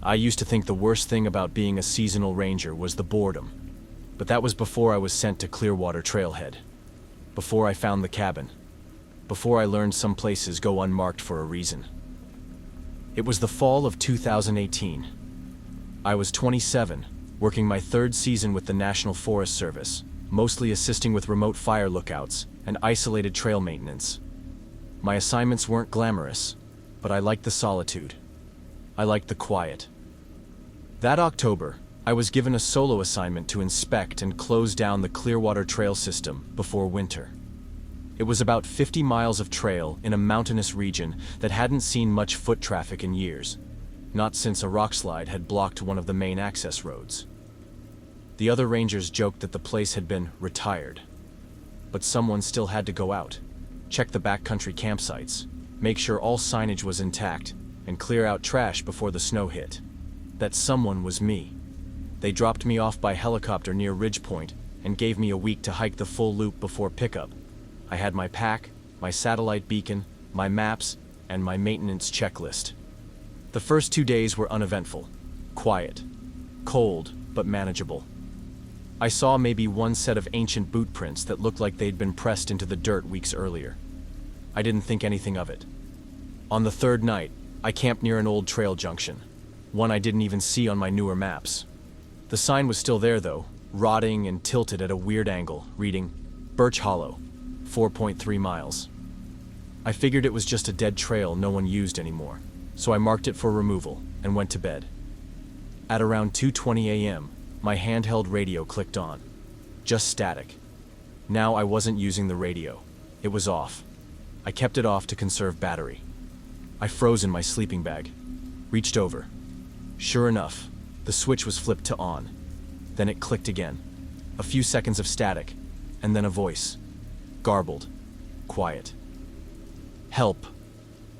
I used to think the worst thing about being a seasonal ranger was the boredom. But that was before I was sent to Clearwater Trailhead. Before I found the cabin. Before I learned some places go unmarked for a reason. It was the fall of 2018. I was 27, working my third season with the National Forest Service, mostly assisting with remote fire lookouts and isolated trail maintenance. My assignments weren't glamorous, but I liked the solitude. I liked the quiet. That October, I was given a solo assignment to inspect and close down the Clearwater Trail system before winter. It was about 50 miles of trail in a mountainous region that hadn't seen much foot traffic in years, not since a rockslide had blocked one of the main access roads. The other rangers joked that the place had been retired. But someone still had to go out, check the backcountry campsites, make sure all signage was intact, and clear out trash before the snow hit. That someone was me. They dropped me off by helicopter near Ridge Point and gave me a week to hike the full loop before pickup. I had my pack, my satellite beacon, my maps, and my maintenance checklist. The first 2 days were uneventful, quiet, cold, but manageable. I saw maybe one set of ancient boot prints that looked like they'd been pressed into the dirt weeks earlier. I didn't think anything of it. On the third night, I camped near an old trail junction, one I didn't even see on my newer maps. The sign was still there though, rotting and tilted at a weird angle, reading, Birch Hollow, 4.3 miles. I figured it was just a dead trail no one used anymore, so I marked it for removal and went to bed. At around 2:20 a.m., my handheld radio clicked on. Just static. Now I wasn't using the radio. It was off. I kept it off to conserve battery. I froze in my sleeping bag, reached over. Sure enough, the switch was flipped to on. Then it clicked again. A few seconds of static, and then a voice. Garbled. Quiet. Help.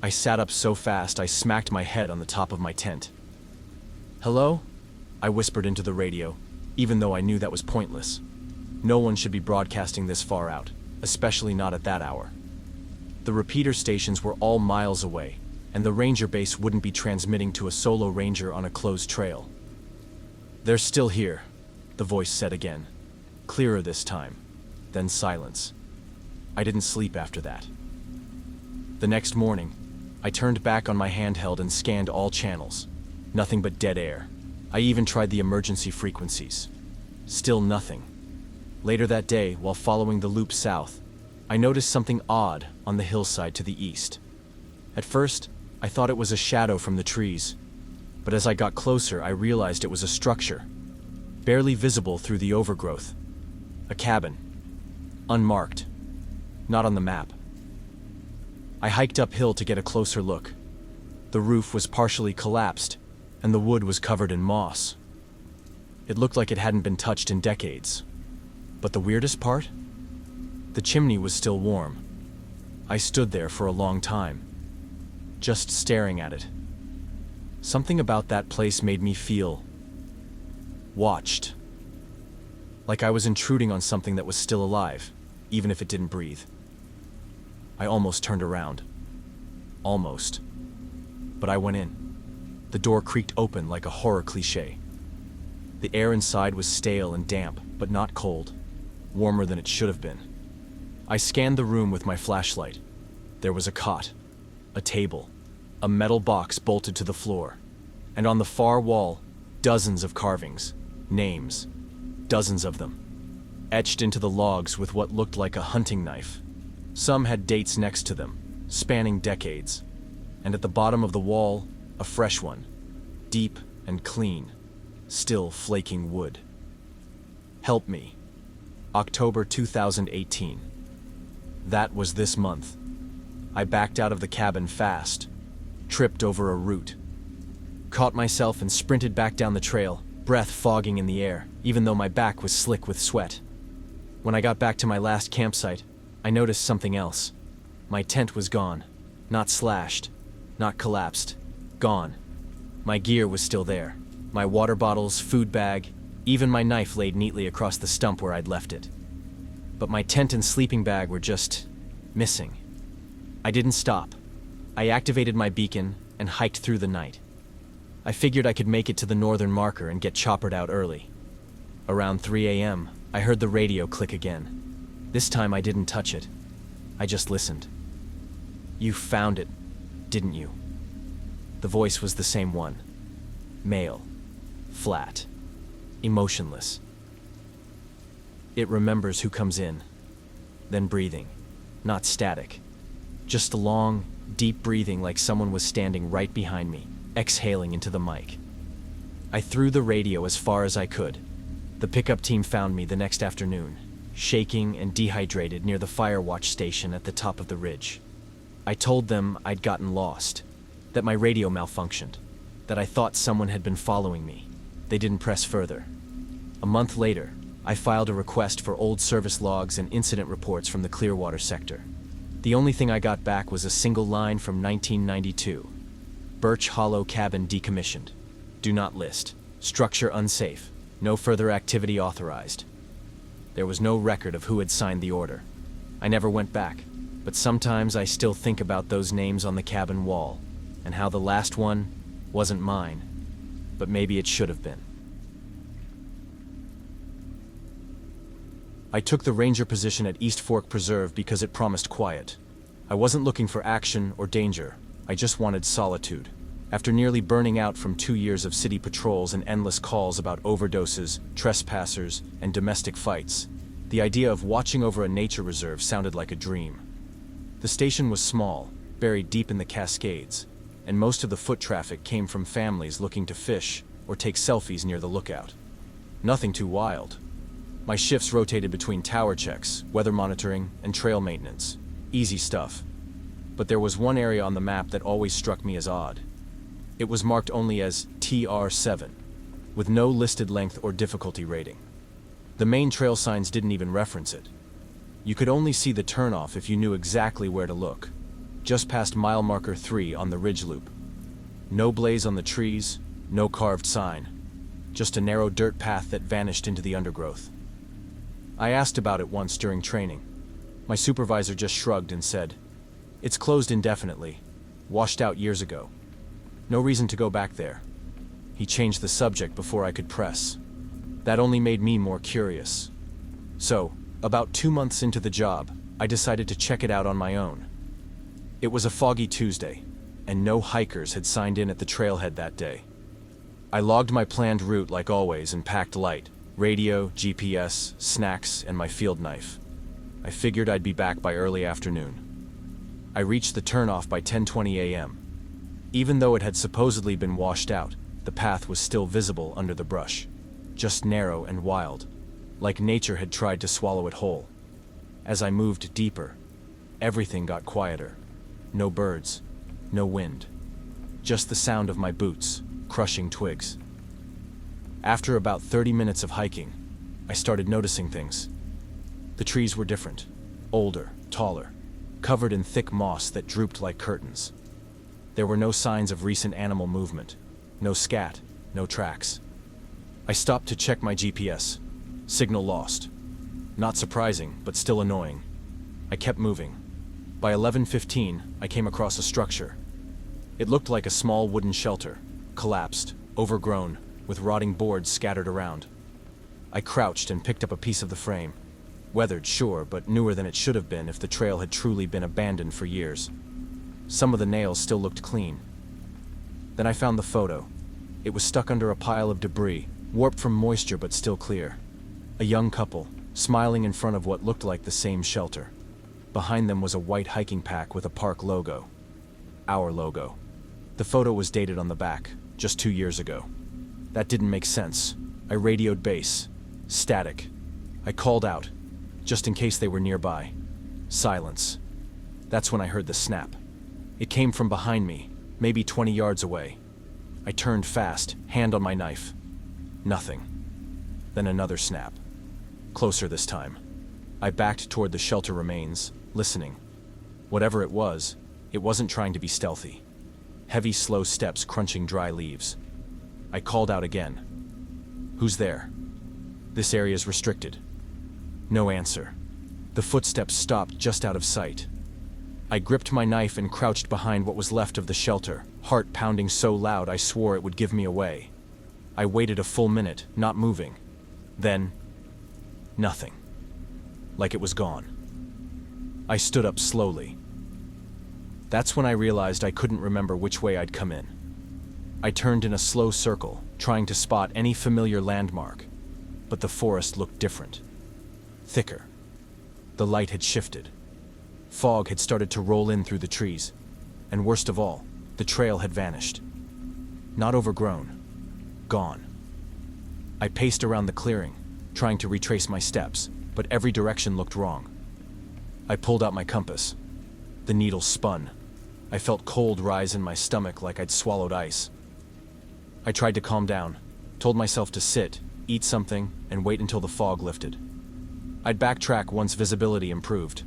I sat up so fast I smacked my head on the top of my tent. Hello? I whispered into the radio, even though I knew that was pointless. No one should be broadcasting this far out, especially not at that hour. The repeater stations were all miles away, and the ranger base wouldn't be transmitting to a solo ranger on a closed trail. They're still here, the voice said again, clearer this time, then silence. I didn't sleep after that. The next morning, I turned back on my handheld and scanned all channels. Nothing but dead air. I even tried the emergency frequencies. Still nothing. Later that day, while following the loop south, I noticed something odd on the hillside to the east. At first, I thought it was a shadow from the trees, but as I got closer, I realized it was a structure, barely visible through the overgrowth. A cabin. Unmarked. Not on the map. I hiked uphill to get a closer look. The roof was partially collapsed, and the wood was covered in moss. It looked like it hadn't been touched in decades. But the weirdest part? The chimney was still warm. I stood there for a long time, just staring at it. Something about that place made me feel watched. Like I was intruding on something that was still alive, even if it didn't breathe. I almost turned around. Almost. But I went in. The door creaked open like a horror cliché. The air inside was stale and damp, but not cold. Warmer than it should have been. I scanned the room with my flashlight. There was a cot, a table, a metal box bolted to the floor, and on the far wall, dozens of carvings, names, dozens of them, etched into the logs with what looked like a hunting knife. Some had dates next to them, spanning decades, and at the bottom of the wall, a fresh one, deep and clean, still flaking wood. Help me. October 2018. That was this month. I backed out of the cabin fast, tripped over a root, caught myself and sprinted back down the trail, breath fogging in the air, even though my back was slick with sweat. When I got back to my last campsite, I noticed something else. My tent was gone, not slashed, not collapsed, gone. My gear was still there. My water bottles, food bag, even my knife laid neatly across the stump where I'd left it. But my tent and sleeping bag were just missing. I didn't stop. I activated my beacon and hiked through the night. I figured I could make it to the northern marker and get choppered out early. Around 3 a.m., I heard the radio click again. This time I didn't touch it. I just listened. "You found it, didn't you?" The voice was the same one. Male. Flat. Emotionless. It remembers who comes in. Then breathing. Not static. Just a long, deep breathing like someone was standing right behind me, exhaling into the mic. I threw the radio as far as I could. The pickup team found me the next afternoon, shaking and dehydrated near the fire watch station at the top of the ridge. I told them I'd gotten lost, that my radio malfunctioned, that I thought someone had been following me. They didn't press further. A month later, I filed a request for old service logs and incident reports from the Clearwater sector. The only thing I got back was a single line from 1992. Birch Hollow cabin decommissioned. Do not list. Structure unsafe. No further activity authorized. There was no record of who had signed the order. I never went back, but sometimes I still think about those names on the cabin wall, and how the last one wasn't mine, but maybe it should have been. I took the ranger position at East Fork Preserve because it promised quiet. I wasn't looking for action or danger, I just wanted solitude. After nearly burning out from 2 years of city patrols and endless calls about overdoses, trespassers, and domestic fights, the idea of watching over a nature reserve sounded like a dream. The station was small, buried deep in the Cascades, and most of the foot traffic came from families looking to fish or take selfies near the lookout. Nothing too wild. My shifts rotated between tower checks, weather monitoring, and trail maintenance. Easy stuff. But there was one area on the map that always struck me as odd. It was marked only as TR7, with no listed length or difficulty rating. The main trail signs didn't even reference it. You could only see the turnoff if you knew exactly where to look, just past mile marker 3 on the ridge loop. No blaze on the trees, no carved sign, just a narrow dirt path that vanished into the undergrowth. I asked about it once during training. My supervisor just shrugged and said, "It's closed indefinitely, washed out years ago. No reason to go back there." He changed the subject before I could press. That only made me more curious. So, about 2 months into the job, I decided to check it out on my own. It was a foggy Tuesday, and no hikers had signed in at the trailhead that day. I logged my planned route like always and packed light: radio, GPS, snacks, and my field knife. I figured I'd be back by early afternoon. I reached the turnoff by 10:20 a.m. Even though it had supposedly been washed out, the path was still visible under the brush, just narrow and wild, like nature had tried to swallow it whole. As I moved deeper, everything got quieter. No birds, no wind, just the sound of my boots crushing twigs. After about 30 minutes of hiking, I started noticing things. The trees were different, older, taller, covered in thick moss that drooped like curtains. There were no signs of recent animal movement, no scat, no tracks. I stopped to check my GPS. Signal lost. Not surprising, but still annoying. I kept moving. By 11:15, I came across a structure. It looked like a small wooden shelter, collapsed, overgrown, with rotting boards scattered around. I crouched and picked up a piece of the frame. Weathered, sure, but newer than it should have been if the trail had truly been abandoned for years. Some of the nails still looked clean. Then I found the photo. It was stuck under a pile of debris, warped from moisture but still clear. A young couple, smiling in front of what looked like the same shelter. Behind them was a white hiking pack with a park logo. Our logo. The photo was dated on the back, just 2 years ago. That didn't make sense. I radioed base. Static. I called out, just in case they were nearby. Silence. That's when I heard the snap. It came from behind me, maybe 20 yards away. I turned fast, hand on my knife. Nothing. Then another snap. Closer this time. I backed toward the shelter remains, listening. Whatever it wasn't trying to be stealthy. Heavy, slow steps crunching dry leaves. I called out again. "Who's there? This area's restricted." No answer. The footsteps stopped just out of sight. I gripped my knife and crouched behind what was left of the shelter, heart pounding so loud I swore it would give me away. I waited a full minute, not moving. Then, nothing. Like it was gone. I stood up slowly. That's when I realized I couldn't remember which way I'd come in. I turned in a slow circle, trying to spot any familiar landmark, but the forest looked different. Thicker. The light had shifted. Fog had started to roll in through the trees, and worst of all, the trail had vanished. Not overgrown. Gone. I paced around the clearing, trying to retrace my steps, but every direction looked wrong. I pulled out my compass. The needle spun. I felt cold rise in my stomach like I'd swallowed ice. I tried to calm down, told myself to sit, eat something, and wait until the fog lifted. I'd backtrack once visibility improved.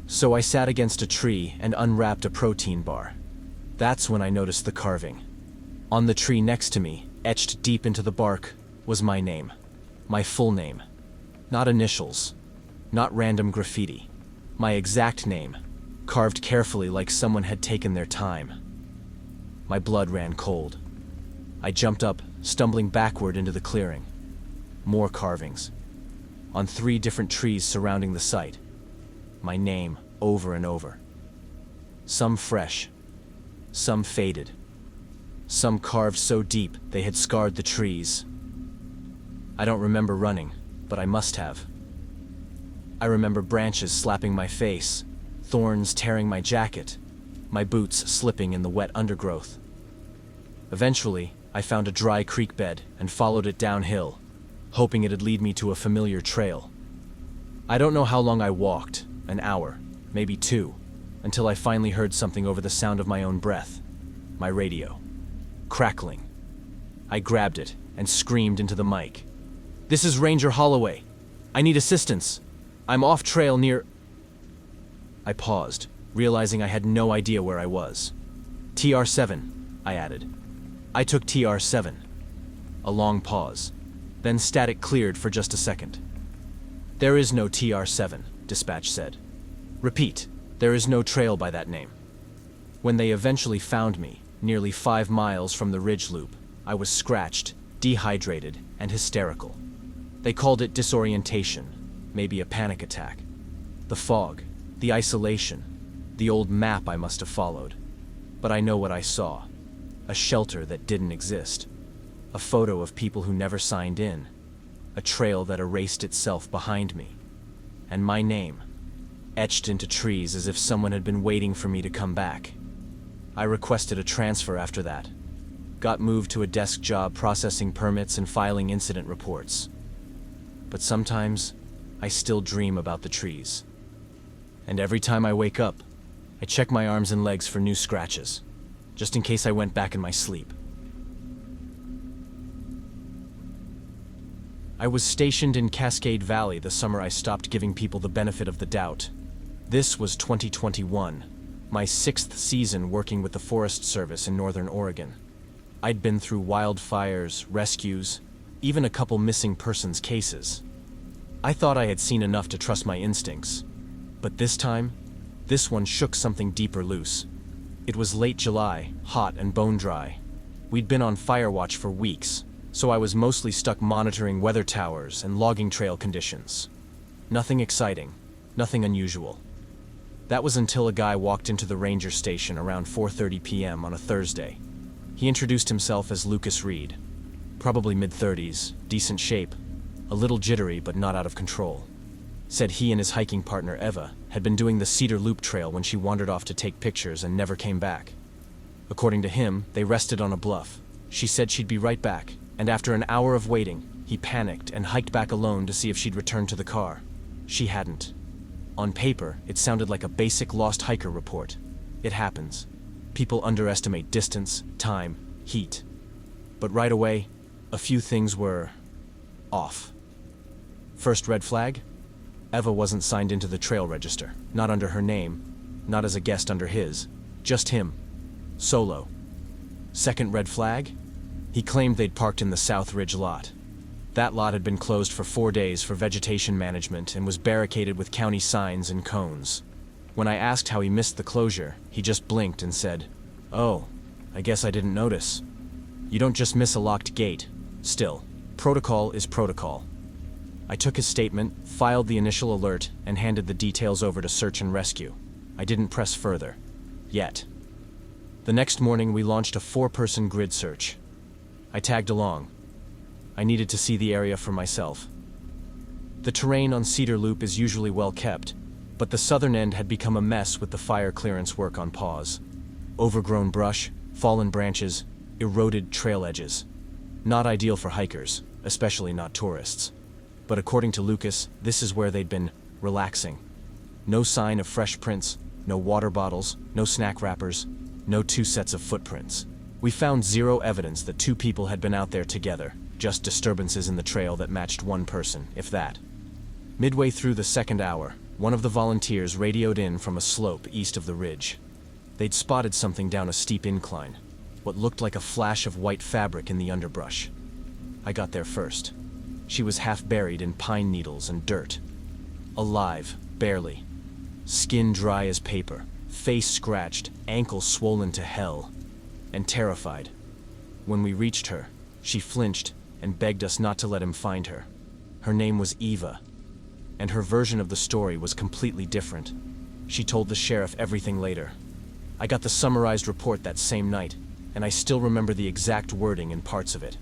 So I sat against a tree and unwrapped a protein bar. That's when I noticed the carving. On the tree next to me, etched deep into the bark, was my name. My full name. Not initials. Not random graffiti. My exact name, carved carefully like someone had taken their time. My blood ran cold. I jumped up, stumbling backward into the clearing. More carvings. On 3 different trees surrounding the site. My name over and over. Some fresh. Some faded. Some carved so deep they had scarred the trees. I don't remember running, but I must have. I remember branches slapping my face, thorns tearing my jacket, my boots slipping in the wet undergrowth. Eventually, I found a dry creek bed and followed it downhill, hoping it'd lead me to a familiar trail. I don't know how long I walked, an hour, maybe 2, until I finally heard something over the sound of my own breath. My radio. Crackling. I grabbed it and screamed into the mic. "This is Ranger Holloway. I need assistance. I'm off trail near..." I paused, realizing I had no idea where I was. "TR7, I added. "I took TR7. A long pause. Then static cleared for just a second. "There is no TR7, dispatch said. "Repeat, there is no trail by that name." When they eventually found me, nearly 5 miles from the ridge loop, I was scratched, dehydrated, and hysterical. They called it disorientation, maybe a panic attack. The fog, the isolation, the old map I must have followed. But I know what I saw. A shelter that didn't exist. A photo of people who never signed in. A trail that erased itself behind me. And my name, etched into trees as if someone had been waiting for me to come back. I requested a transfer after that. Got moved to a desk job processing permits and filing incident reports. But sometimes, I still dream about the trees. And every time I wake up, I check my arms and legs for new scratches, just in case I went back in my sleep. I was stationed in Cascade Valley the summer I stopped giving people the benefit of the doubt. This was 2021, my 6th season working with the Forest Service in Northern Oregon. I'd been through wildfires, rescues, even a couple missing persons cases. I thought I had seen enough to trust my instincts. But this time, this one shook something deeper loose. It was late July, hot and bone dry. We'd been on fire watch for weeks, so I was mostly stuck monitoring weather towers and logging trail conditions. Nothing exciting, nothing unusual. That was until a guy walked into the ranger station around 4:30 p.m. on a Thursday. He introduced himself as Lucas Reed. Probably mid-30s, decent shape, a little jittery but not out of control. Said he and his hiking partner Eva had been doing the Cedar Loop Trail when she wandered off to take pictures and never came back. According to him, they rested on a bluff. She said she'd be right back, and after an hour of waiting, he panicked and hiked back alone to see if she'd returned to the car. She hadn't. On paper, it sounded like a basic lost hiker report. It happens. People underestimate distance, time, heat. But right away, a few things were off. First red flag? Eva wasn't signed into the trail register, not under her name, not as a guest under his, just him, solo. Second red flag? He claimed they'd parked in the South Ridge lot. That lot had been closed for 4 days for vegetation management and was barricaded with county signs and cones. When I asked how he missed the closure, he just blinked and said, "Oh, I guess I didn't notice." You don't just miss a locked gate. Still, protocol is protocol. I took his statement, filed the initial alert, and handed the details over to search and rescue. I didn't press further. Yet. The next morning, we launched a 4-person grid search. I tagged along. I needed to see the area for myself. The terrain on Cedar Loop is usually well kept, but the southern end had become a mess with the fire clearance work on pause. Overgrown brush, fallen branches, eroded trail edges. Not ideal for hikers, especially not tourists. But according to Lucas, this is where they'd been relaxing. No sign of fresh prints, no water bottles, no snack wrappers, no 2 sets of footprints. We found 0 evidence that 2 people had been out there together, just disturbances in the trail that matched 1 person, if that. Midway through the 2nd hour, one of the volunteers radioed in from a slope east of the ridge. They'd spotted something down a steep incline, what looked like a flash of white fabric in the underbrush. I got there first. She was half buried in pine needles and dirt. Alive, barely. Skin dry as paper, face scratched, ankle swollen to hell, and terrified. When we reached her, she flinched and begged us not to let him find her. Her name was Eva, and her version of the story was completely different. She told the sheriff everything later. I got the summarized report that same night, and I still remember the exact wording and parts of it.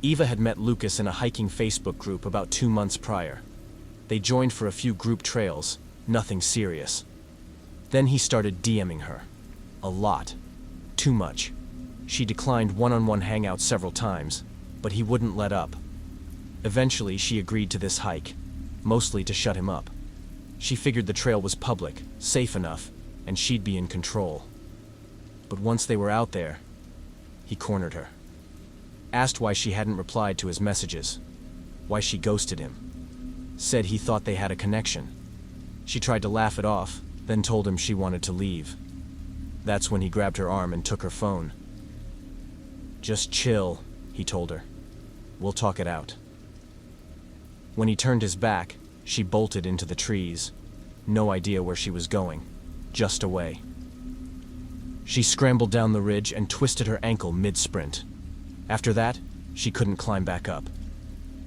Eva had met Lucas in a hiking Facebook group about 2 months prior. They joined for a few group trails, nothing serious. Then he started DMing her. A lot. Too much. She declined one-on-one hangouts several times, but he wouldn't let up. Eventually, she agreed to this hike, mostly to shut him up. She figured the trail was public, safe enough, and she'd be in control. But once they were out there, he cornered her. Asked why she hadn't replied to his messages, why she ghosted him. Said he thought they had a connection. She tried to laugh it off, then told him she wanted to leave. That's when he grabbed her arm and took her phone. "Just chill," he told her. "We'll talk it out." When he turned his back, she bolted into the trees. No idea where she was going, just away. She scrambled down the ridge and twisted her ankle mid-sprint. After that, she couldn't climb back up.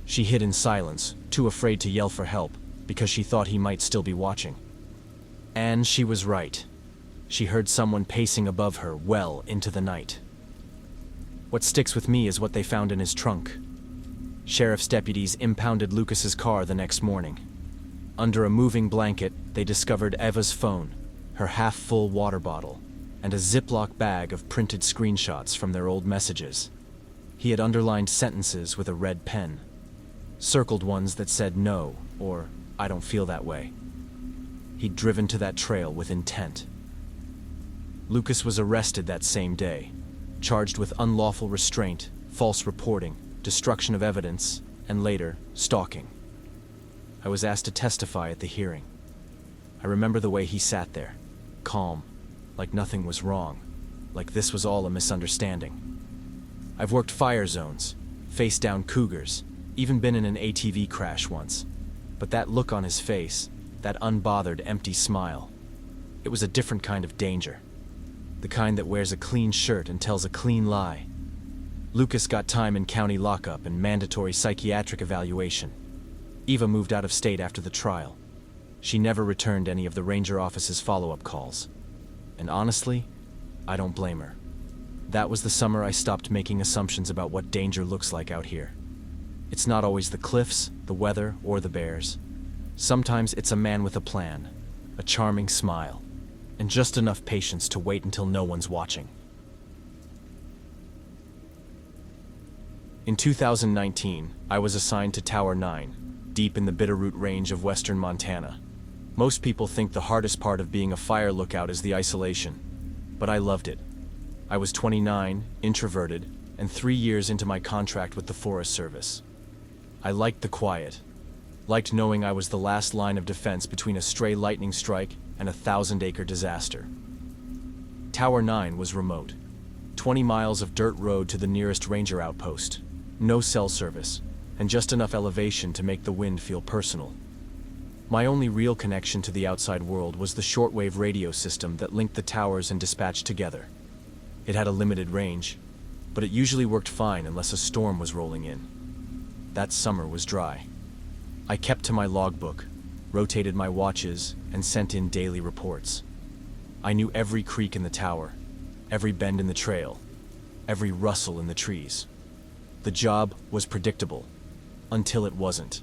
She hid in silence, too afraid to yell for help, because she thought he might still be watching. And she was right. She heard someone pacing above her well into the night. What sticks with me is what they found in his trunk. Sheriff's deputies impounded Lucas's car the next morning. Under a moving blanket, they discovered Eva's phone, her half-full water bottle, and a Ziploc bag of printed screenshots from their old messages. He had underlined sentences with a red pen, circled ones that said no, or "I don't feel that way." He'd driven to that trail with intent. Lucas was arrested that same day, charged with unlawful restraint, false reporting, destruction of evidence, and later, stalking. I was asked to testify at the hearing. I remember the way he sat there, calm, like nothing was wrong, like this was all a misunderstanding. I've worked fire zones, faced down cougars, even been in an ATV crash once. But that look on his face, that unbothered, empty smile, it was a different kind of danger. The kind that wears a clean shirt and tells a clean lie. Lucas got time in county lockup and mandatory psychiatric evaluation. Eva moved out of state after the trial. She never returned any of the ranger office's follow-up calls. And honestly, I don't blame her. That was the summer I stopped making assumptions about what danger looks like out here. It's not always the cliffs, the weather, or the bears. Sometimes it's a man with a plan, a charming smile, and just enough patience to wait until no one's watching. In 2019, I was assigned to Tower 9, deep in the Bitterroot Range of western Montana. Most people think the hardest part of being a fire lookout is the isolation, but I loved it. I was 29, introverted, and 3 years into my contract with the Forest Service. I liked the quiet, liked knowing I was the last line of defense between a stray lightning strike and a 1,000-acre disaster. Tower 9 was remote, 20 miles of dirt road to the nearest ranger outpost, no cell service, and just enough elevation to make the wind feel personal. My only real connection to the outside world was the shortwave radio system that linked the towers and dispatch together. It had a limited range, but it usually worked fine unless a storm was rolling in. That summer was dry. I kept to my logbook, rotated my watches, and sent in daily reports. I knew every creak in the tower, every bend in the trail, every rustle in the trees. The job was predictable, until it wasn't.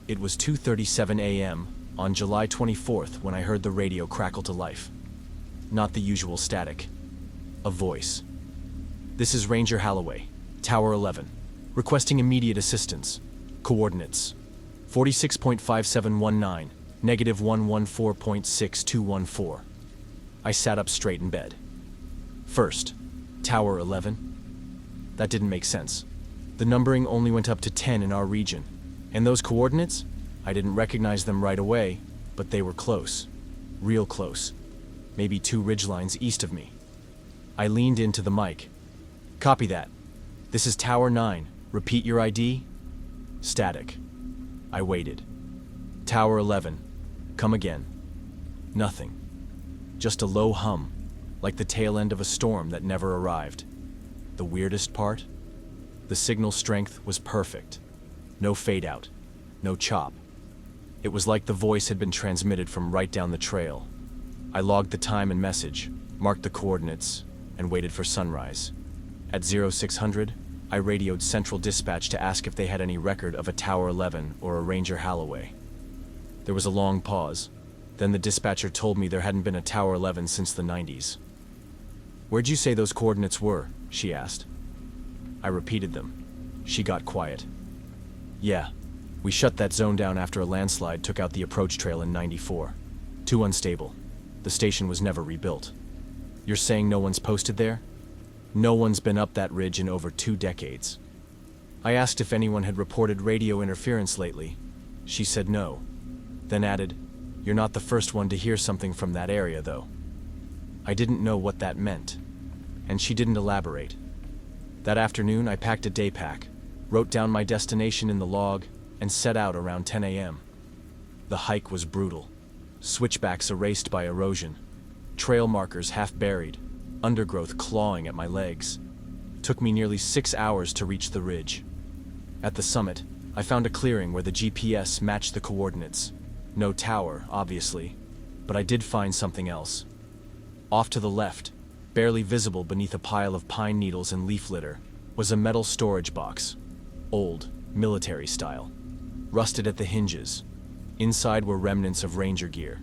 It was 2:37 a.m. on July 24th when I heard the radio crackle to life. Not the usual static. A voice. "This is Ranger Halloway, Tower 11, requesting immediate assistance. Coordinates: 46.5719, -114.6214. I sat up straight in bed. First, Tower 11? That didn't make sense. The numbering only went up to 10 in our region. And those coordinates? I didn't recognize them right away, but they were close. Real close. Maybe 2 ridgelines east of me. I leaned into the mic. "Copy that. This is Tower 9. Repeat your ID?" Static. I waited. "Tower 11. Come again." Nothing. Just a low hum, like the tail end of a storm that never arrived. The weirdest part? The signal strength was perfect. No fade out. No chop. It was like the voice had been transmitted from right down the trail. I logged the time and message, marked the coordinates, and waited for sunrise. At 0600, I radioed Central Dispatch to ask if they had any record of a Tower 11 or a Ranger Halloway. There was a long pause. Then the dispatcher told me there hadn't been a Tower 11 since the 90s. "Where'd you say those coordinates were?" she asked. I repeated them. She got quiet. "Yeah, we shut that zone down after a landslide took out the approach trail in '94. Too unstable. The station was never rebuilt." "You're saying no one's posted there?" "No one's been up that ridge in over 2 decades. I asked if anyone had reported radio interference lately. She said no. Then added, "You're not the first one to hear something from that area, though." I didn't know what that meant, and she didn't elaborate. That afternoon, I packed a day pack, wrote down my destination in the log, and set out around 10 a.m. The hike was brutal. Switchbacks erased by erosion, trail markers half buried, undergrowth clawing at my legs. It took me nearly 6 hours to reach the ridge. At the summit, I found a clearing where the GPS matched the coordinates. No tower, obviously, but I did find something else. Off to the left, barely visible beneath a pile of pine needles and leaf litter, was a metal storage box. Old, military style. Rusted at the hinges. Inside were remnants of ranger gear.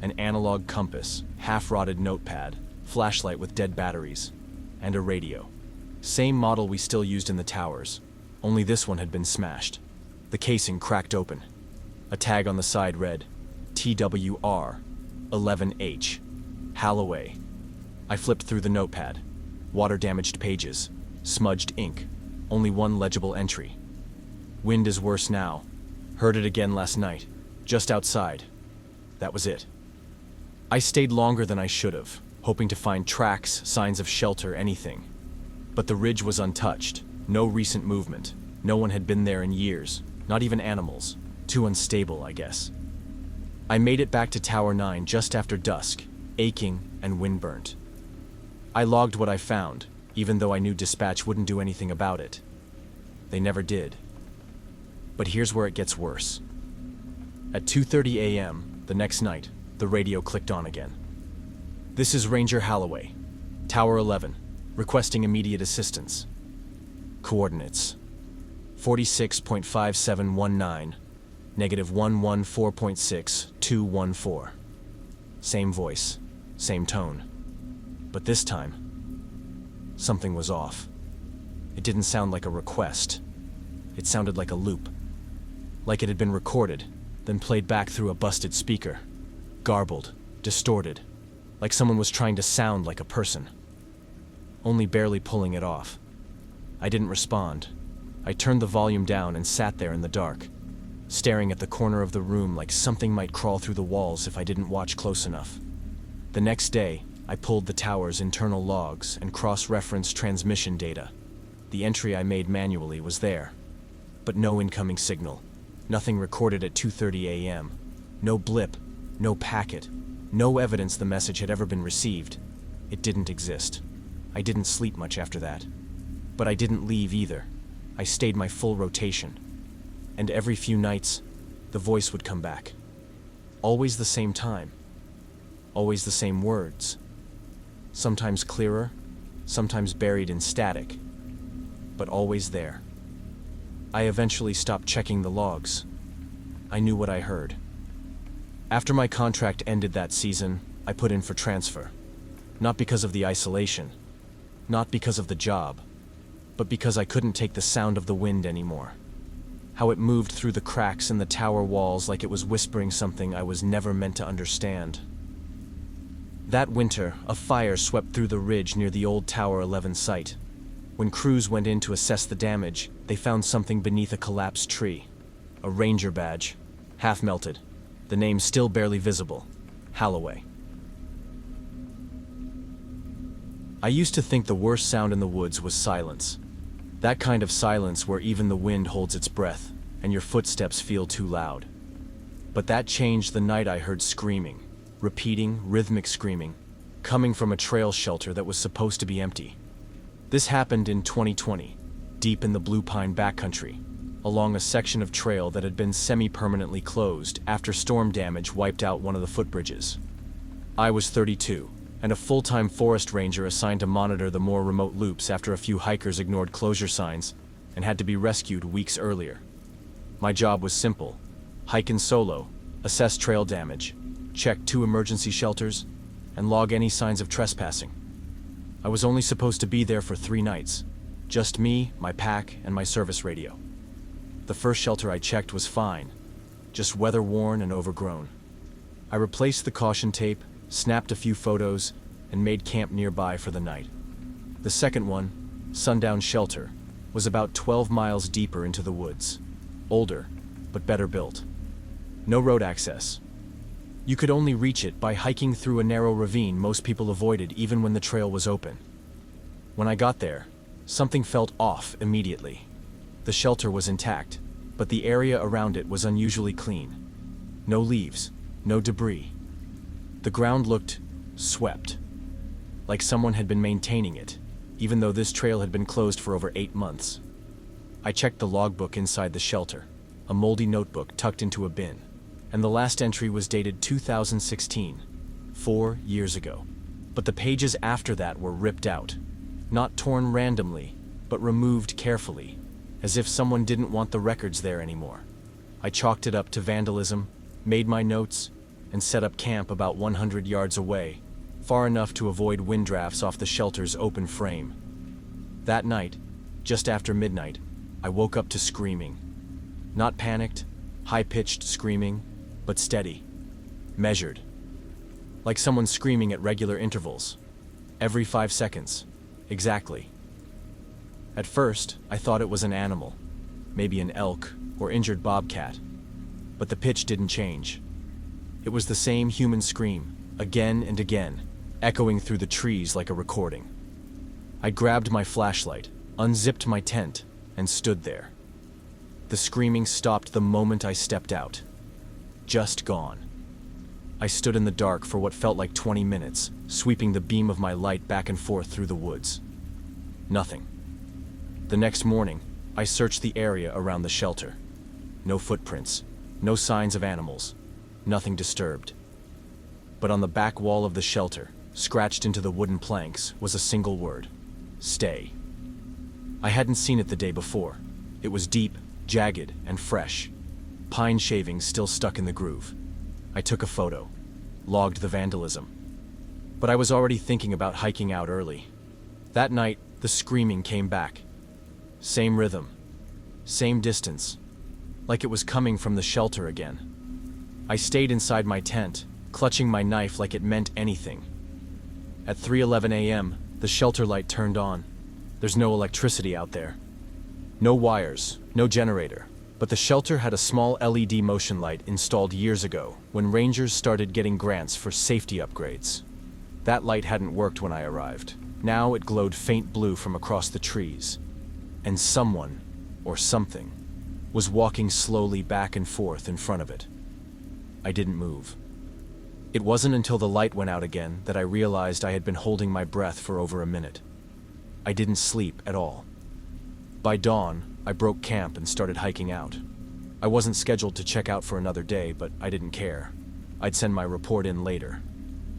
An analog compass, half-rotted notepad, flashlight with dead batteries, and a radio. Same model we still used in the towers, only this one had been smashed. The casing cracked open. A tag on the side read, TWR 11H, Halloway. I flipped through the notepad. Water-damaged pages, smudged ink, only one legible entry. "Wind is worse now. Heard it again last night, just outside." That was it. I stayed longer than I should have, hoping to find tracks, signs of shelter, anything. But the ridge was untouched, no recent movement. No one had been there in years, not even animals. Too unstable, I guess. I made it back to Tower 9 just after dusk, aching and windburnt. I logged what I found, even though I knew dispatch wouldn't do anything about it. They never did. But here's where it gets worse. At 2:30 a.m. the next night, the radio clicked on again. "This is Ranger Halloway, Tower 11, requesting immediate assistance. Coordinates: 46.5719, -114.6214. Same voice, same tone. But this time, something was off. It didn't sound like a request. It sounded like a loop. Like it had been recorded, then played back through a busted speaker. Garbled, distorted, like someone was trying to sound like a person, only barely pulling it off. I didn't respond. I turned the volume down and sat there in the dark, staring at the corner of the room like something might crawl through the walls if I didn't watch close enough. The next day, I pulled the tower's internal logs and cross-referenced transmission data. The entry I made manually was there, but no incoming signal. Nothing recorded at 2:30 a.m. No blip, no packet, no evidence the message had ever been received. It didn't exist. I didn't sleep much after that. But I didn't leave either. I stayed my full rotation. And every few nights, the voice would come back. Always the same time. Always the same words. Sometimes clearer, sometimes buried in static, but always there. I eventually stopped checking the logs. I knew what I heard. After my contract ended that season, I put in for transfer. Not because of the isolation, not because of the job, but because I couldn't take the sound of the wind anymore. How it moved through the cracks in the tower walls like it was whispering something I was never meant to understand. That winter, a fire swept through the ridge near the old Tower 11 site. When crews went in to assess the damage, they found something beneath a collapsed tree. A ranger badge, half melted. The name still barely visible. Holloway. I used to think the worst sound in the woods was silence. That kind of silence where even the wind holds its breath and your footsteps feel too loud. But that changed the night I heard screaming, repeating, rhythmic screaming, coming from a trail shelter that was supposed to be empty. This happened in 2020, deep in the Blue Pine Backcountry, along a section of trail that had been semi-permanently closed after storm damage wiped out one of the footbridges. I was 32, and a full-time forest ranger assigned to monitor the more remote loops after a few hikers ignored closure signs and had to be rescued weeks earlier. My job was simple: hike in solo, assess trail damage, check 2 emergency shelters, and log any signs of trespassing. I was only supposed to be there for 3 nights. Just me, my pack, and my service radio. The first shelter I checked was fine, just weather-worn and overgrown. I replaced the caution tape, snapped a few photos, and made camp nearby for the night. The second one, Sundown Shelter, was about 12 miles deeper into the woods. Older, but better built. No road access. You could only reach it by hiking through a narrow ravine most people avoided even when the trail was open. When I got there, something felt off immediately. The shelter was intact, but the area around it was unusually clean. No leaves, no debris. The ground looked swept, like someone had been maintaining it, even though this trail had been closed for over 8 months. I checked the logbook inside the shelter, a moldy notebook tucked into a bin, and the last entry was dated 2016, 4 years ago. But the pages after that were ripped out, not torn randomly, but removed carefully, as if someone didn't want the records there anymore. I chalked it up to vandalism, made my notes, and set up camp about 100 yards away, far enough to avoid wind drafts off the shelter's open frame. That night, just after midnight, I woke up to screaming. Not panicked, high-pitched screaming, but steady, measured. Like someone screaming at regular intervals. Every 5 seconds. Exactly. At first, I thought it was an animal, maybe an elk or injured bobcat. But the pitch didn't change. It was the same human scream, again and again, echoing through the trees like a recording. I grabbed my flashlight, unzipped my tent, and stood there. The screaming stopped the moment I stepped out. Just gone. I stood in the dark for what felt like 20 minutes, sweeping the beam of my light back and forth through the woods. Nothing. The next morning, I searched the area around the shelter. No footprints, no signs of animals, nothing disturbed. But on the back wall of the shelter, scratched into the wooden planks, was a single word: stay. I hadn't seen it the day before. It was deep, jagged, and fresh. Pine shavings still stuck in the groove. I took a photo, logged the vandalism. But I was already thinking about hiking out early. That night, the screaming came back. Same rhythm, same distance, like it was coming from the shelter again. I stayed inside my tent, clutching my knife like it meant anything. At 3:11 a.m., the shelter light turned on. There's no electricity out there. No wires, no generator, but the shelter had a small LED motion light installed years ago when rangers started getting grants for safety upgrades. That light hadn't worked when I arrived. Now it glowed faint blue from across the trees. And someone, or something, was walking slowly back and forth in front of it. I didn't move. It wasn't until the light went out again that I realized I had been holding my breath for over a minute. I didn't sleep at all. By dawn, I broke camp and started hiking out. I wasn't scheduled to check out for another day, but I didn't care. I'd send my report in later.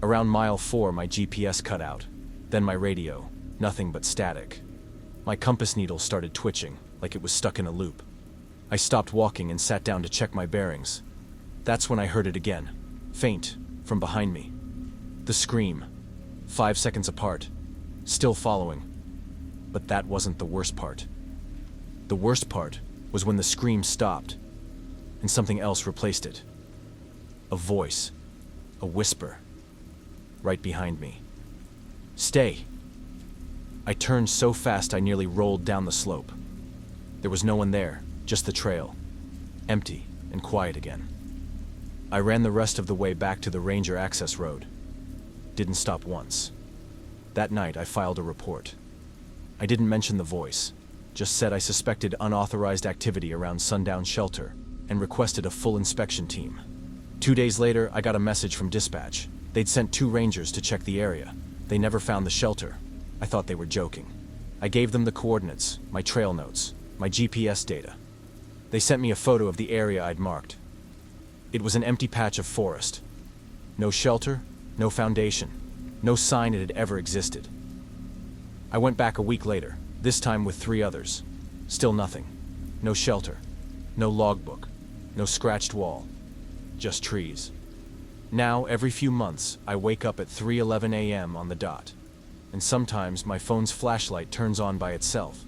Around mile 4, my GPS cut out. Then my radio, nothing but static. My compass needle started twitching, like it was stuck in a loop. I stopped walking and sat down to check my bearings. That's when I heard it again, faint, from behind me. The scream, 5 seconds apart, still following. But that wasn't the worst part. The worst part was when the scream stopped, and something else replaced it. A voice, a whisper, right behind me. "Stay." I turned so fast I nearly rolled down the slope. There was no one there, just the trail, empty and quiet again. I ran the rest of the way back to the Ranger access road. Didn't stop once. That night I filed a report. I didn't mention the voice, just said I suspected unauthorized activity around Sundown Shelter and requested a full inspection team. 2 days later, I got a message from dispatch. They'd sent 2 rangers to check the area. They never found the shelter. I thought they were joking. I gave them the coordinates, my trail notes, my GPS data. They sent me a photo of the area I'd marked. It was an empty patch of forest. No shelter, no foundation, no sign it had ever existed. I went back a week later, this time with 3 others. Still nothing. No shelter, no logbook, no scratched wall, just trees. Now, every few months, I wake up at 3:11 a.m. on the dot, and sometimes my phone's flashlight turns on by itself.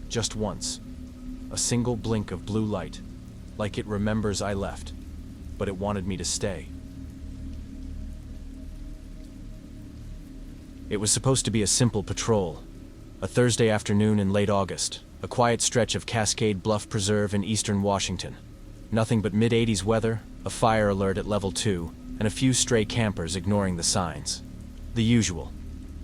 Just once. A single blink of blue light, like it remembers I left, but it wanted me to stay. It was supposed to be a simple patrol. A Thursday afternoon in late August, a quiet stretch of Cascade Bluff Preserve in eastern Washington. Nothing but mid-80s weather, a fire alert at level 2, and a few stray campers ignoring the signs. The usual.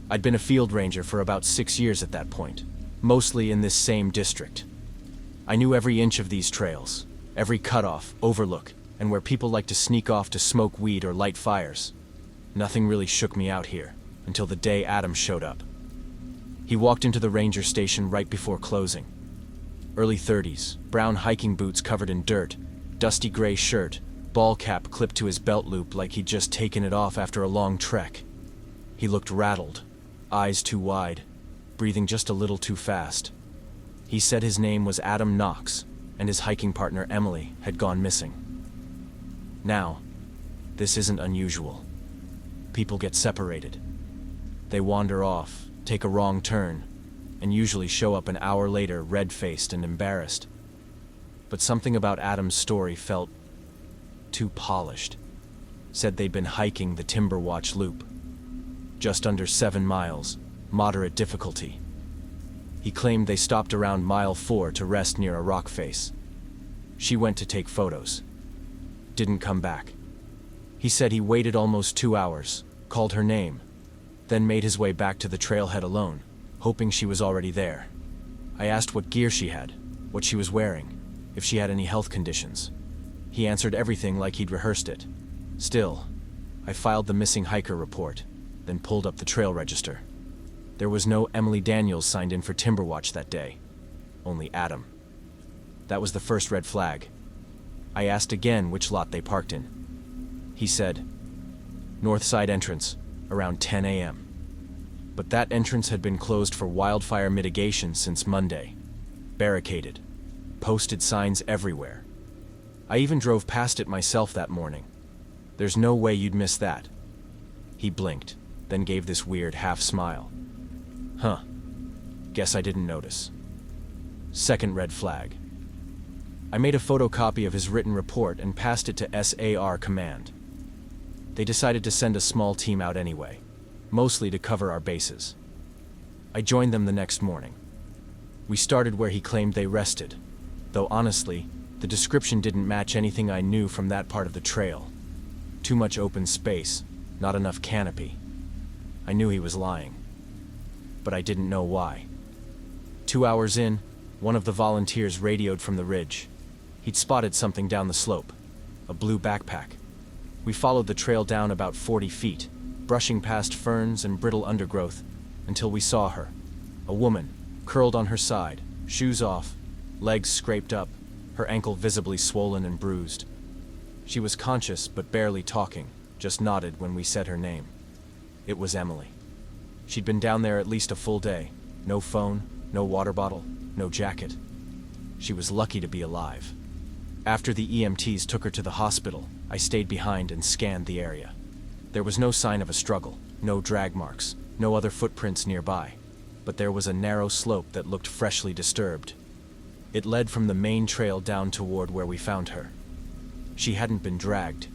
I'd been a field ranger for about 6 years at that point, mostly in this same district. I knew every inch of these trails, every cutoff, overlook, and where people like to sneak off to smoke weed or light fires. Nothing really shook me out here, until the day Adam showed up. He walked into the ranger station right before closing. Early 30s, brown hiking boots covered in dirt, dusty gray shirt, ball cap clipped to his belt loop like he'd just taken it off after a long trek. He looked rattled, eyes too wide, breathing just a little too fast. He said his name was Adam Knox, and his hiking partner Emily had gone missing. Now, this isn't unusual. People get separated. They wander off, take a wrong turn, and usually show up an hour later red-faced and embarrassed. But something about Adam's story felt too polished. Said they'd been hiking the Timberwatch Loop. Just under 7 miles, moderate difficulty. He claimed they stopped around mile 4 to rest near a rock face. She went to take photos. Didn't come back. He said he waited almost 2 hours, called her name, then made his way back to the trailhead alone, hoping she was already there. I asked what gear she had, what she was wearing, if she had any health conditions. He answered everything like he'd rehearsed it. Still, I filed the missing hiker report, then pulled up the trail register. There was no Emily Daniels signed in for Timberwatch that day, only Adam. That was the first red flag. I asked again which lot they parked in. He said, north side entrance, around 10 a.m. But that entrance had been closed for wildfire mitigation since Monday. Barricaded. Posted signs everywhere. I even drove past it myself that morning. There's no way you'd miss that. He blinked, then gave this weird half-smile. Huh. Guess I didn't notice. Second red flag. I made a photocopy of his written report and passed it to SAR Command. They decided to send a small team out anyway, mostly to cover our bases. I joined them the next morning. We started where he claimed they rested, though honestly, the description didn't match anything I knew from that part of the trail. Too much open space, not enough canopy. I knew he was lying, but I didn't know why. 2 hours in, one of the volunteers radioed from the ridge. He'd spotted something down the slope, a blue backpack. We followed the trail down about 40 feet, brushing past ferns and brittle undergrowth, until we saw her. A woman, curled on her side, shoes off, legs scraped up, her ankle visibly swollen and bruised. She was conscious but barely talking, just nodded when we said her name. It was Emily. She'd been down there at least a full day. No phone, no water bottle, no jacket. She was lucky to be alive. After the EMTs took her to the hospital, I stayed behind and scanned the area. There was no sign of a struggle, no drag marks, no other footprints nearby, but there was a narrow slope that looked freshly disturbed. It led from the main trail down toward where we found her. She hadn't been dragged.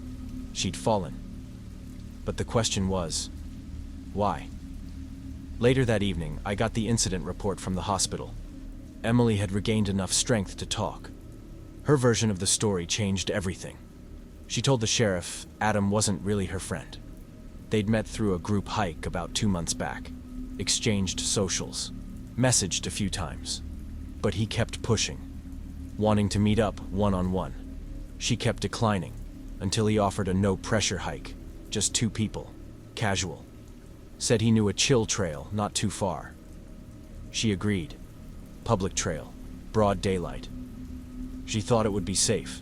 She'd fallen. But the question was, why? Later that evening, I got the incident report from the hospital. Emily had regained enough strength to talk. Her version of the story changed everything. She told the sheriff Adam wasn't really her friend. They'd met through a group hike about 2 months back, exchanged socials, messaged a few times. But he kept pushing, wanting to meet up one-on-one. She kept declining, until he offered a no-pressure hike, just 2 people, casual. Said he knew a chill trail not too far. She agreed. Public trail, broad daylight. She thought it would be safe.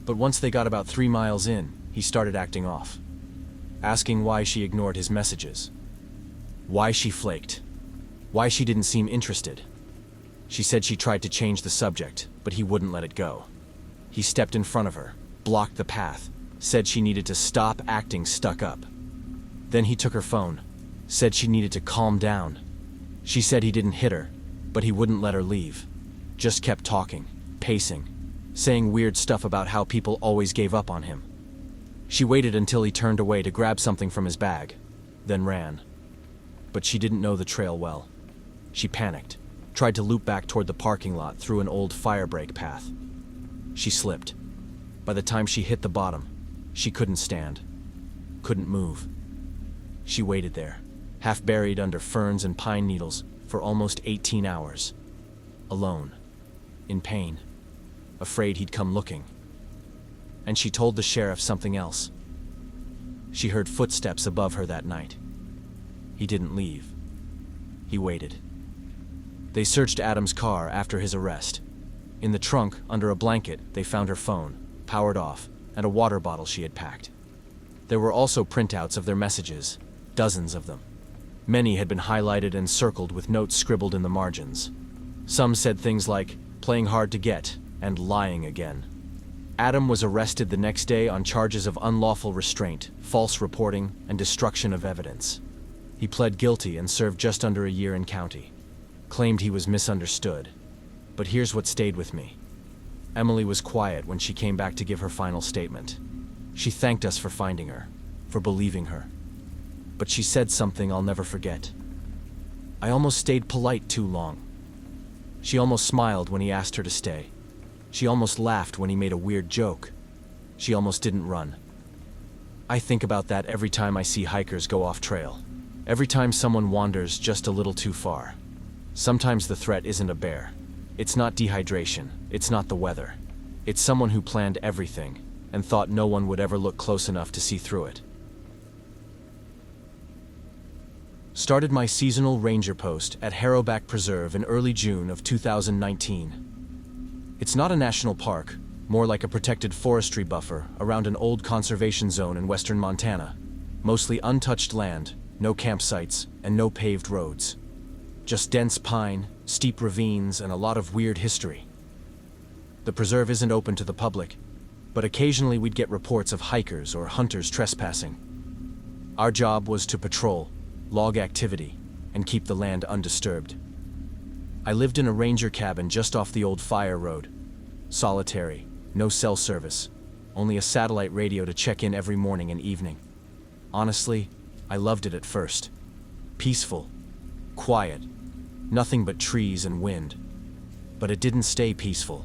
But once they got about 3 miles in, he started acting off, asking why she ignored his messages, why she flaked, why she didn't seem interested. She said she tried to change the subject, but he wouldn't let it go. He stepped in front of her, blocked the path, said she needed to stop acting stuck up. Then he took her phone, said she needed to calm down. She said he didn't hit her, but he wouldn't let her leave. Just kept talking, pacing, saying weird stuff about how people always gave up on him. She waited until he turned away to grab something from his bag, then ran. But she didn't know the trail well. She panicked, tried to loop back toward the parking lot through an old firebreak path. She slipped. By the time she hit the bottom, she couldn't stand, couldn't move. She waited there, half buried under ferns and pine needles, for almost 18 hours. Alone, in pain, afraid he'd come looking. And she told the sheriff something else. She heard footsteps above her that night. He didn't leave. He waited. They searched Adam's car after his arrest. In the trunk, under a blanket, they found her phone, powered off, and a water bottle she had packed. There were also printouts of their messages, dozens of them. Many had been highlighted and circled with notes scribbled in the margins. Some said things like, "playing hard to get," and "lying again." Adam was arrested the next day on charges of unlawful restraint, false reporting, and destruction of evidence. He pled guilty and served just under a year in county. Claimed he was misunderstood. But here's what stayed with me. Emily was quiet when she came back to give her final statement. She thanked us for finding her, for believing her. But she said something I'll never forget. I almost stayed polite too long. She almost smiled when he asked her to stay. She almost laughed when he made a weird joke. She almost didn't run. I think about that every time I see hikers go off trail. Every time someone wanders just a little too far. Sometimes the threat isn't a bear. It's not dehydration. It's not the weather. It's someone who planned everything and thought no one would ever look close enough to see through it. Started my seasonal ranger post at Harrowback Preserve in early June of 2019. It's not a national park, more like a protected forestry buffer around an old conservation zone in western Montana. Mostly untouched land, no campsites, and no paved roads. Just dense pine, steep ravines, and a lot of weird history. The preserve isn't open to the public, but occasionally we'd get reports of hikers or hunters trespassing. Our job was to patrol, log activity, and keep the land undisturbed. I lived in a ranger cabin just off the old fire road. Solitary, no cell service, only a satellite radio to check in every morning and evening. Honestly, I loved it at first. Peaceful, quiet, nothing but trees and wind. But it didn't stay peaceful.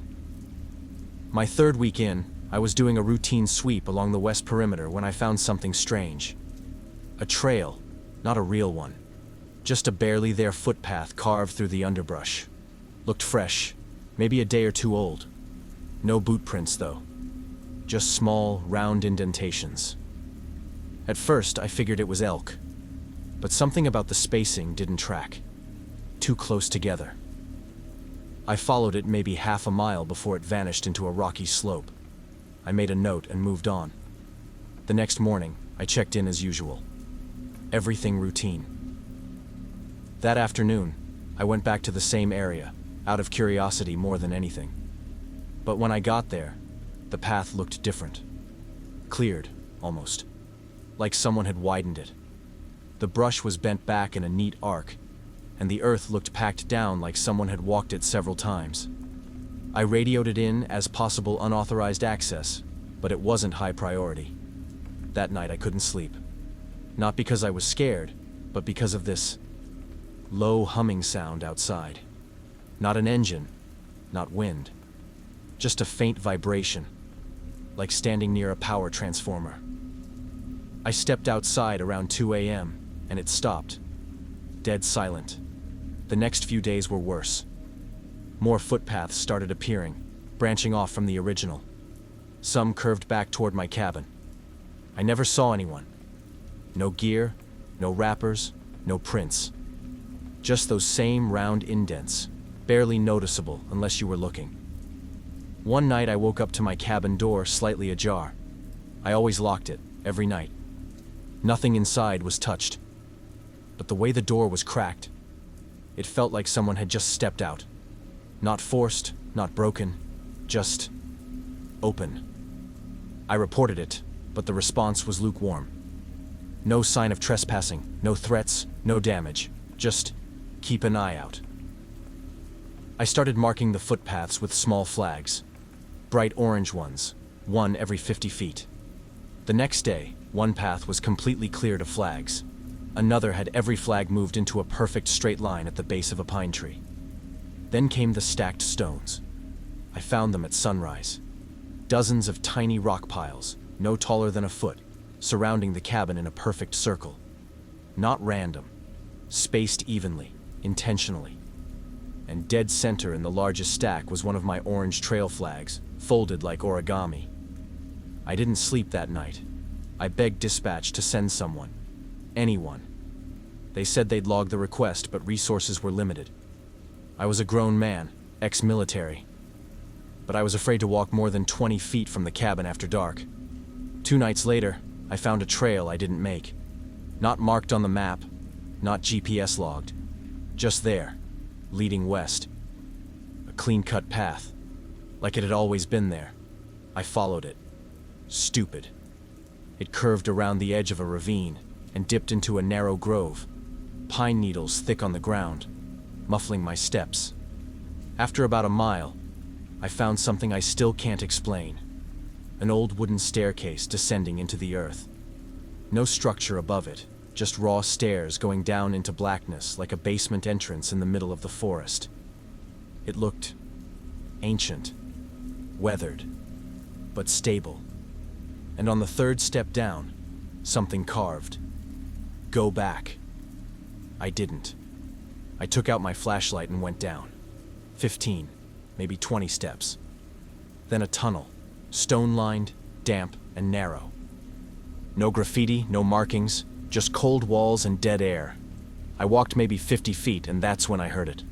My third week in, I was doing a routine sweep along the west perimeter when I found something strange. A trail, not a real one. Just a barely there footpath carved through the underbrush. Looked fresh, maybe a day or two old. No boot prints though. just small, round indentations. At first, I figured it was elk, but something about the spacing didn't track. Too close together. I followed it maybe half a mile before it vanished into a rocky slope. I made a note and moved on. The next morning, I checked in as usual. Everything routine. That afternoon, I went back to the same area, out of curiosity more than anything. But when I got there, the path looked different. Cleared, almost. Like someone had widened it. The brush was bent back in a neat arc, and the earth looked packed down like someone had walked it several times. I radioed it in as possible unauthorized access, but it wasn't high priority. That night I couldn't sleep. Not because I was scared, but because of this low humming sound outside. Not an engine, not wind. Just a faint vibration, like standing near a power transformer. I stepped outside around 2 a.m., and it stopped. Dead silent. The next few days were worse. More footpaths started appearing, branching off from the original. Some curved back toward my cabin. I never saw anyone. No gear, no wrappers, no prints. Just those same round indents, barely noticeable unless you were looking. One night I woke up to my cabin door slightly ajar. I always locked it, every night. Nothing inside was touched. But the way the door was cracked, it felt like someone had just stepped out. Not forced, not broken, just open. I reported it, but the response was lukewarm. No sign of trespassing, no threats, no damage, just keep an eye out. I started marking the footpaths with small flags, bright orange ones, one every 50 feet. The next day, one path was completely cleared of flags. Another had every flag moved into a perfect straight line at the base of a pine tree. Then came the stacked stones. I found them at sunrise. Dozens of tiny rock piles, no taller than a foot, surrounding the cabin in a perfect circle. Not random, spaced evenly, intentionally. And dead center in the largest stack was one of my orange trail flags, folded like origami. I didn't sleep that night. I begged dispatch to send someone. Anyone. They said they'd log the request, but resources were limited. I was a grown man, ex-military. But I was afraid to walk more than 20 feet from the cabin after dark. 2 nights later, I found a trail I didn't make. Not marked on the map, not GPS logged. Just there, leading west. A clean-cut path, like it had always been there. I followed it. Stupid. It curved around the edge of a ravine and dipped into a narrow grove, pine needles thick on the ground, muffling my steps. After about a mile, I found something I still can't explain. An old wooden staircase descending into the earth. No structure above it, just raw stairs going down into blackness like a basement entrance in the middle of the forest. It looked ancient, weathered, but stable. And on the 3rd step down, something carved. Go back. I didn't. I took out my flashlight and went down. 15, maybe 20 steps. Then a tunnel, stone-lined, damp, and narrow. No graffiti, no markings, just cold walls and dead air. I walked maybe 50 feet, and that's when I heard it.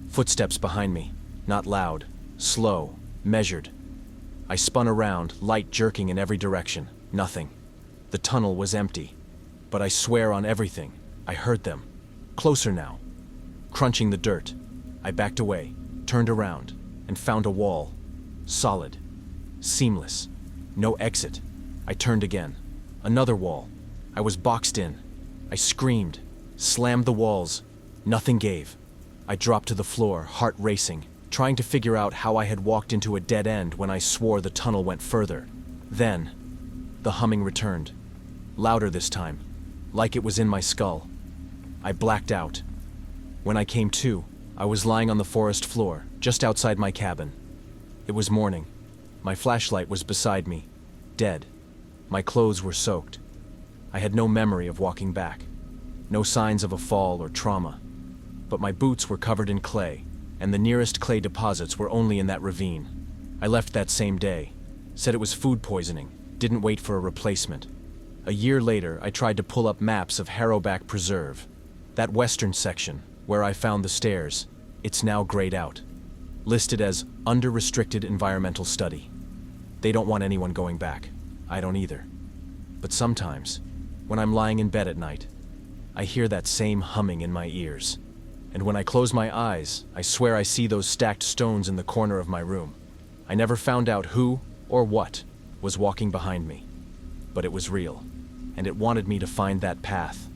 Footsteps behind me, not loud, slow, measured. I spun around, light jerking in every direction. Nothing. The tunnel was empty. But I swear on everything, I heard them. Closer now. Crunching the dirt. I backed away, turned around, and found a wall. Solid. Seamless. No exit. I turned again. Another wall. I was boxed in. I screamed, slammed the walls. Nothing gave. I dropped to the floor, heart racing, trying to figure out how I had walked into a dead end when I swore the tunnel went further. Then, the humming returned. Louder this time, like it was in my skull. I blacked out. When I came to, I was lying on the forest floor, just outside my cabin. It was morning. My flashlight was beside me, dead. My clothes were soaked. I had no memory of walking back. No signs of a fall or trauma. But my boots were covered in clay, and the nearest clay deposits were only in that ravine. I left that same day, said it was food poisoning, didn't wait for a replacement. A year later, I tried to pull up maps of Harrowback Preserve. That western section, where I found the stairs, it's now grayed out, listed as under restricted environmental study. They don't want anyone going back. I don't either. But sometimes, when I'm lying in bed at night, I hear that same humming in my ears. And when I close my eyes, I swear I see those stacked stones in the corner of my room. I never found out who or what was walking behind me, but it was real, and it wanted me to find that path.